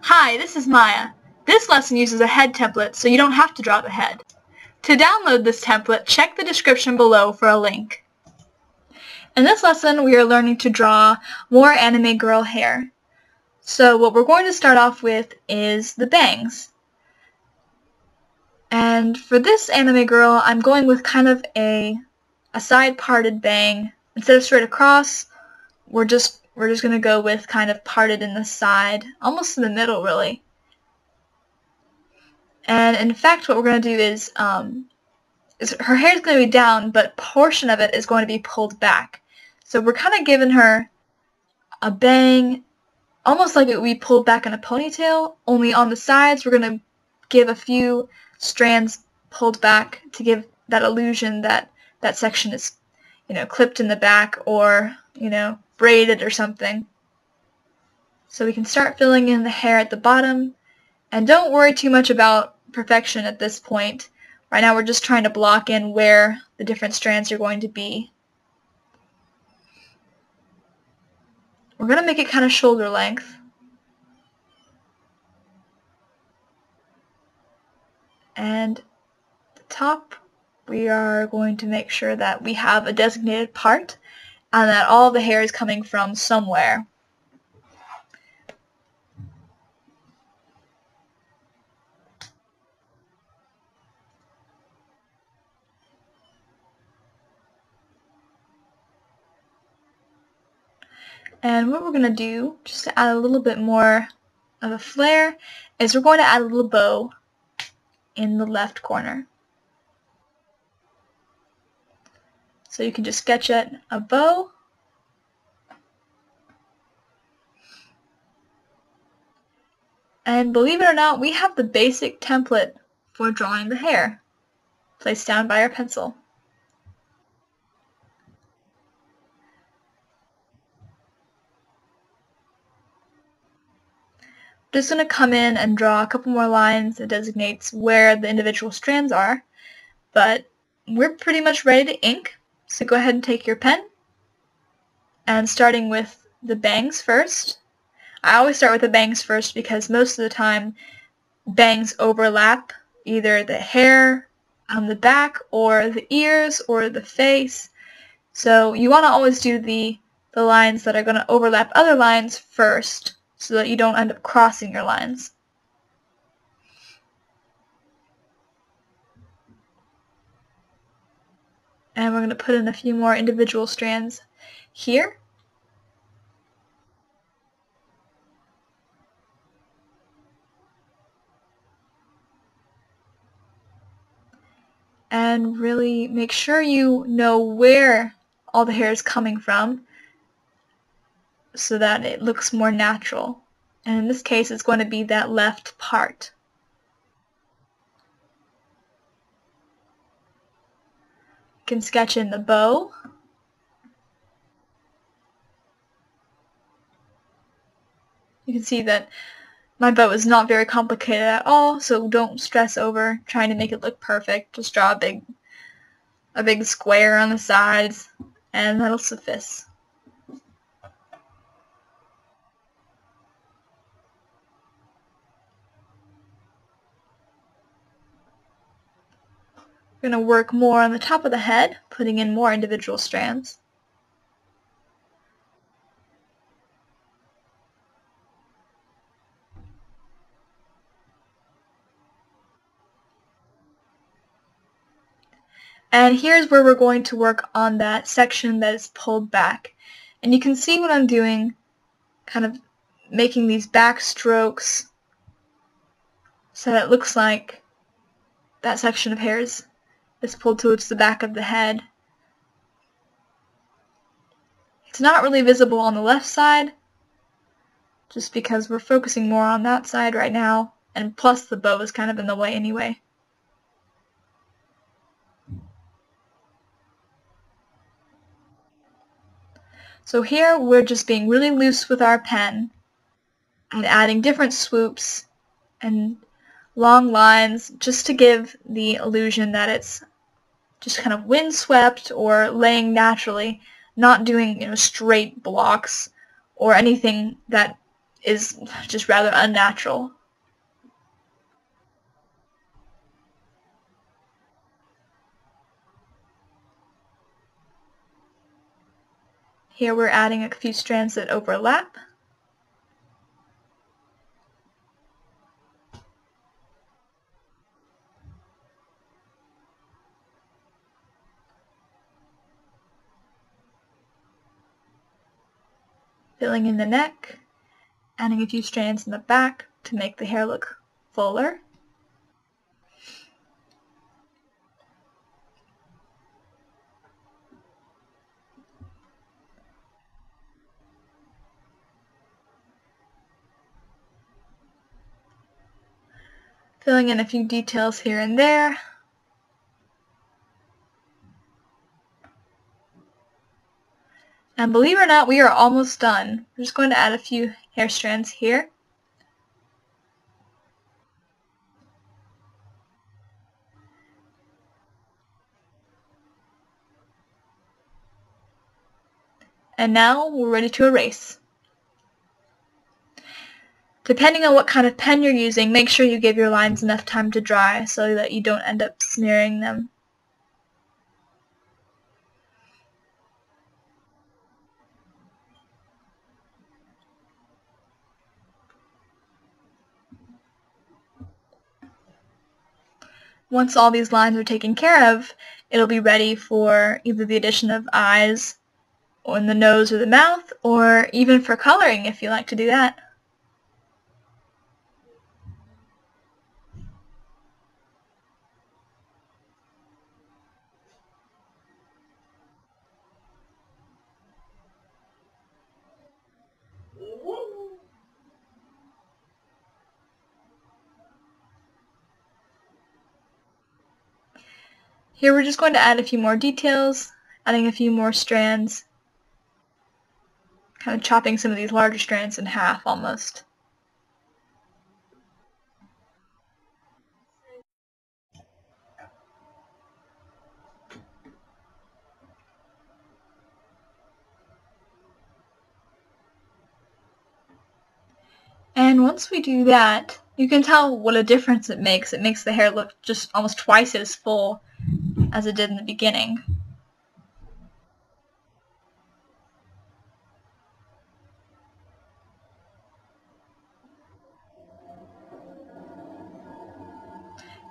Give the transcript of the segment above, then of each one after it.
Hi, this is Maya. This lesson uses a head template, so you don't have to draw the head. To download this template, check the description below for a link. In this lesson, we are learning to draw more anime girl hair. So what we're going to start off with is the bangs. And for this anime girl, I'm going with kind of a side parted bang. Instead of straight across, we're just going to go with kind of parted in the side, almost in the middle really. And in fact, what we're going to do is her hair is going to be down, but a portion of it is going to be pulled back. So we're kind of giving her a bang, almost like it would be pulled back in a ponytail, only on the sides we're going to give a few strands pulled back to give that illusion that that section is, clipped in the back or, braided or something. So we can start filling in the hair at the bottom, and don't worry too much about perfection at this point. Right now we're just trying to block in where the different strands are going to be. We're going to make it kind of shoulder length. And at the top, we are going to make sure that we have a designated part and that all the hair is coming from somewhere. And what we're going to do, just to add a little bit more of a flare, is we're going to add a little bow in the left corner. So you can just sketch it, a bow. And believe it or not, we have the basic template for drawing the hair placed down by our pencil. I'm just going to come in and draw a couple more lines that designates where the individual strands are, but we're pretty much ready to ink. So go ahead and take your pen, and starting with the bangs first. I always start with the bangs first because most of the time bangs overlap either the hair on the back or the ears or the face. So you want to always do the lines that are going to overlap other lines first so that you don't end up crossing your lines. And we're going to put in a few more individual strands here. And really make sure you know where all the hair is coming from so that it looks more natural. And in this case, it's going to be that left part. You can sketch in the bow. You can see that my bow is not very complicated at all, so don't stress over trying to make it look perfect. Just draw a big square on the sides, and that'll suffice. We're going to work more on the top of the head, putting in more individual strands. And here's where we're going to work on that section that is pulled back. And you can see what I'm doing, kind of making these back strokes so that it looks like that section of hair is pulled towards the back of the head. It's not really visible on the left side, just because we're focusing more on that side right now, and plus the bow is kind of in the way anyway. So here we're just being really loose with our pen and adding different swoops and long lines just to give the illusion that it's just kind of windswept or laying naturally, not doing straight blocks or anything that is just rather unnatural. Here we're adding a few strands that overlap. Filling in the neck, adding a few strands in the back to make the hair look fuller. Filling in a few details here and there. And believe it or not, we are almost done. We're just going to add a few hair strands here. And now we're ready to erase. Depending on what kind of pen you're using, make sure you give your lines enough time to dry so that you don't end up smearing them. Once all these lines are taken care of, it'll be ready for either the addition of eyes on the nose or the mouth, or even for coloring if you like to do that. Here we're just going to add a few more details, adding a few more strands, kind of chopping some of these larger strands in half almost. And once we do that, you can tell what a difference it makes. It makes the hair look just almost twice as full as it did in the beginning.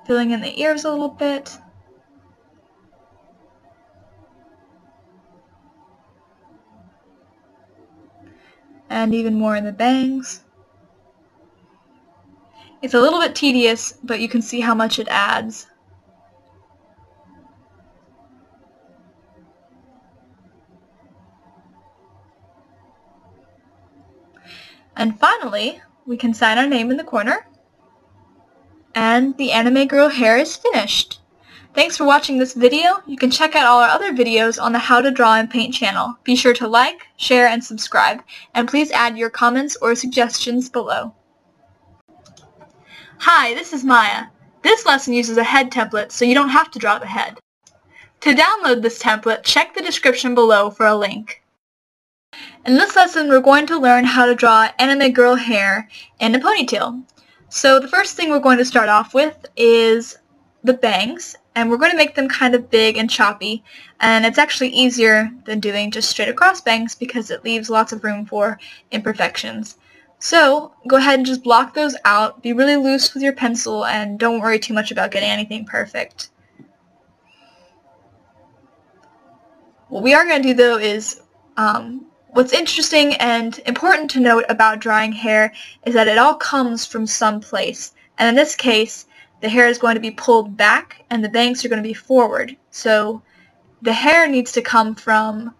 Filling in the ears a little bit. And even more in the bangs. It's a little bit tedious, but you can see how much it adds. And finally, we can sign our name in the corner. And the anime girl hair is finished. Thanks for watching this video. You can check out all our other videos on the How to Draw and Paint channel. Be sure to like, share, and subscribe. And please add your comments or suggestions below. Hi, this is Maya. This lesson uses a head template, so you don't have to draw the head. To download this template, check the description below for a link. In this lesson, we're going to learn how to draw anime girl hair and a ponytail. So the first thing we're going to start off with is the bangs, and we're going to make them kind of big and choppy, and it's actually easier than doing just straight across bangs because it leaves lots of room for imperfections. So go ahead and just block those out, be really loose with your pencil, and don't worry too much about getting anything perfect. What we are going to do though is what's interesting and important to note about drawing hair is that it all comes from some place. And in this case, the hair is going to be pulled back and the bangs are going to be forward. So the hair needs to come from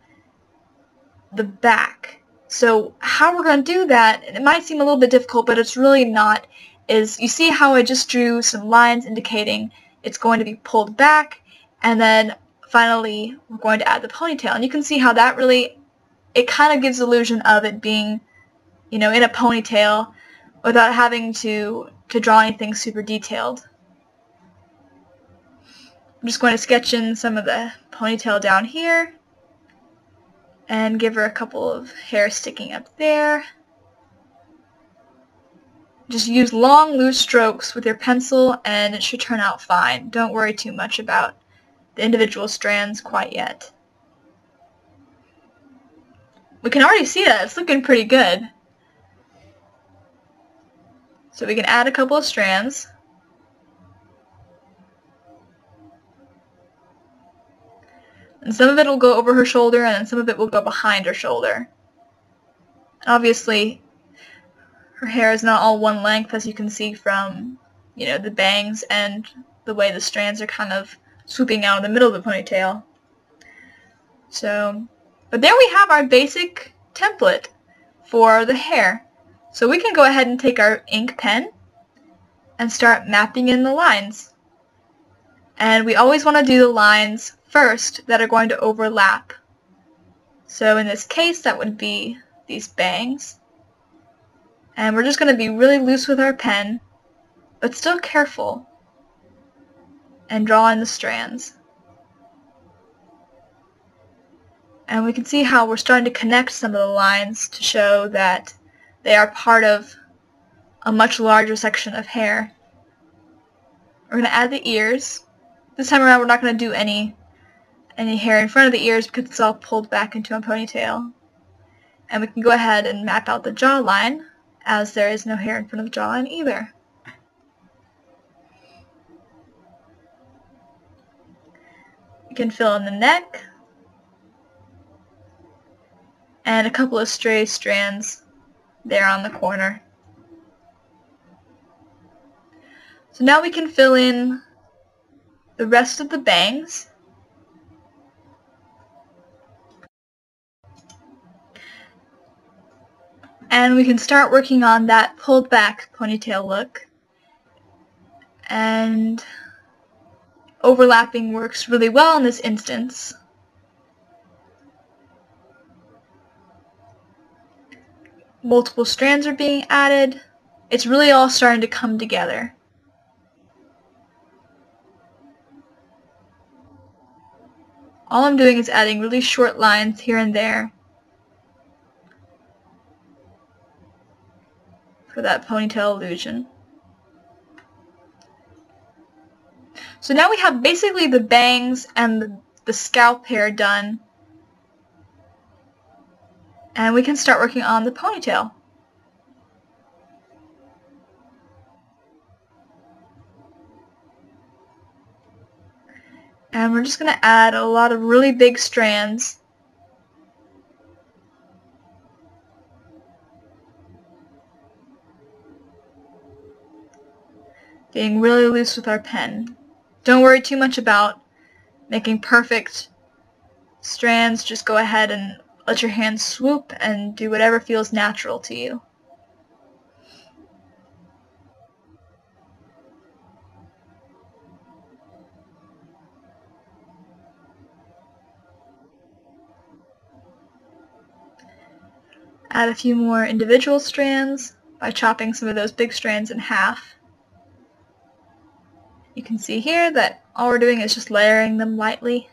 the back. So how we're going to do that, it might seem a little bit difficult, but it's really not, is you see how I just drew some lines indicating it's going to be pulled back, and then finally we're going to add the ponytail. And you can see how that really, it kind of gives the illusion of it being, in a ponytail without having to draw anything super detailed. I'm just going to sketch in some of the ponytail down here and give her a couple of hairs sticking up there. Just use long, loose strokes with your pencil and it should turn out fine. Don't worry too much about the individual strands quite yet. We can already see that it's looking pretty good. So we can add a couple of strands. And some of it will go over her shoulder and then some of it will go behind her shoulder. Obviously, her hair is not all one length, as you can see from, the bangs and the way the strands are kind of swooping out in the middle of the ponytail. So, but there we have our basic template for the hair. So we can go ahead and take our ink pen and start mapping in the lines. And we always want to do the lines first that are going to overlap. So in this case, that would be these bangs. And we're just going to be really loose with our pen, but still careful, and draw in the strands. And we can see how we're starting to connect some of the lines to show that they are part of a much larger section of hair. We're going to add the ears. This time around we're not going to do any hair in front of the ears because it's all pulled back into a ponytail. And we can go ahead and map out the jawline, as there is no hair in front of the jawline either. We can fill in the neck, and a couple of stray strands there on the corner. So now we can fill in the rest of the bangs. And we can start working on that pulled back ponytail look. And overlapping works really well in this instance. Multiple strands are being added. It's really all starting to come together. All I'm doing is adding really short lines here and there for that ponytail illusion. So now we have basically the bangs and the scalp hair done, and we can start working on the ponytail. And we're just going to add a lot of really big strands. Being really loose with our pen. Don't worry too much about making perfect strands. Just go ahead and let your hands swoop and do whatever feels natural to you. Add a few more individual strands by chopping some of those big strands in half. You can see here that all we're doing is just layering them lightly.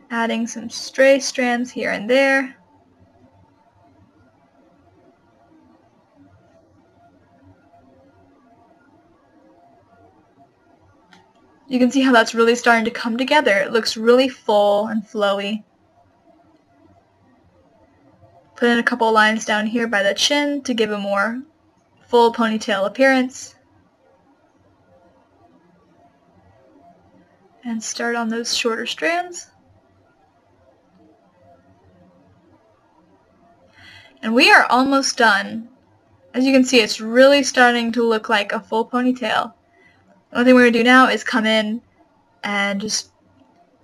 Adding some stray strands here and there. You can see how that's really starting to come together. It looks really full and flowy. Put in a couple lines down here by the chin to give a more full ponytail appearance. And start on those shorter strands. And we are almost done. As you can see, it's really starting to look like a full ponytail. The only thing we're going to do now is come in and just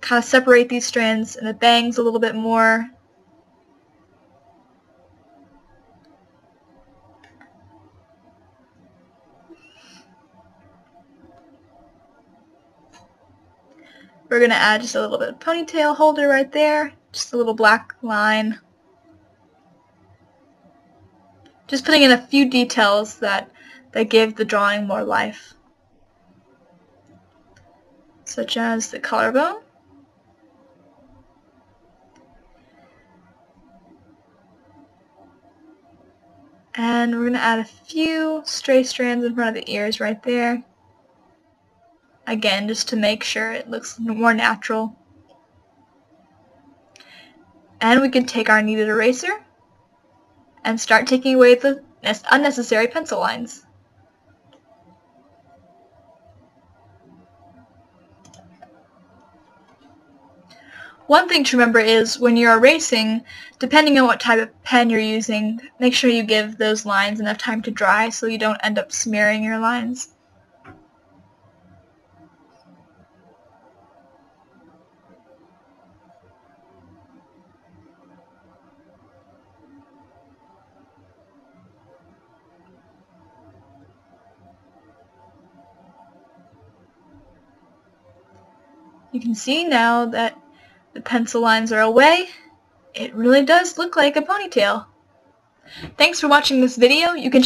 kind of separate these strands and the bangs a little bit more. We're going to add just a little bit of ponytail holder right there, just a little black line. Just putting in a few details that give the drawing more life. such as the collarbone. And we're going to add a few stray strands in front of the ears right there. Again, just to make sure it looks more natural. And we can take our kneaded eraser and start taking away the unnecessary pencil lines. One thing to remember is when you're erasing, depending on what type of pen you're using, make sure you give those lines enough time to dry so you don't end up smearing your lines. You can see now that the pencil lines are away. It really does look like a ponytail. Thanks for watching this video. You can